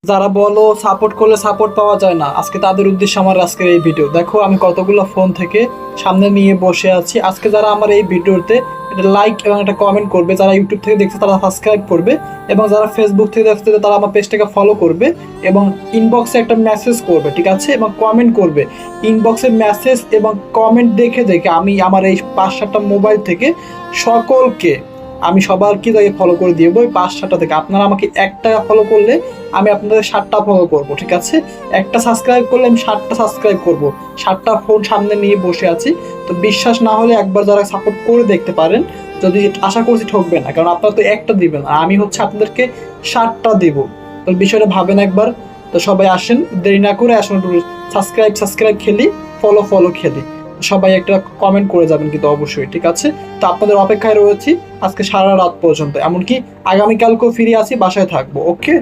যারা বলো সাপোর্ট করলে সাপোর্ট পাওয়া যায় না, আজকে তাদের উদ্দেশ্যে আমার আজকের এই ভিডিও। দেখো আমি কতগুলো ফোন থেকে সামনে নিয়ে বসে আছি। আজকে যারা আমার এই ভিডিওতে একটা লাইক এবং একটা কমেন্ট করবে, যারা ইউটিউব থেকে দেখছে তারা সাবস্ক্রাইব করবে, এবং যারা ফেসবুক থেকে দেখছে তারা আমার পেজটাকে ফলো করবে এবং ইনবক্সে একটা মেসেজ করবে, ঠিক আছে, এবং কমেন্ট করবে। ইনবক্সে মেসেজ এবং কমেন্ট দেখে দেখে আমি আমার এই 5-7টা মোবাইল থেকে সকলকে, আমি সবারকে তাকে ফলো করে দিব ওই 5-7টা থেকে। আপনারা আমাকে একটা ফলো করলে আমি আপনাদের 7টা ফলো করব, ঠিক আছে। একটা সাবস্ক্রাইব করলে আমি 7টা সাবস্ক্রাইব করব। 7টা ফোন সামনে নিয়ে বসে আছি। তো বিশ্বাস না হলে একবার যারা সাপোর্ট করে দেখতে পারেন, যদি আশা করছি ঠকবে না, কারণ আপনারা তো একটা দিবেন আর আমি হচ্ছে আপনাদেরকে 7টা দিব। তো বিষয়টা ভাবেন একবার। তো সবাই আসেন, দেরি না করে আসুন, সাবস্ক্রাইব খেলি, ফলো খেলি। সবাই একটা কমেন্ট করে যাবেন কিন্তু অবশ্যই, ঠিক আছে। তো আপনাদের অপেক্ষায় রয়েছি আজকে সারা রাত পর্যন্ত, এমনকি আগামীকালকেও ফিরে আসি, বাসায় থাকবো। ওকে।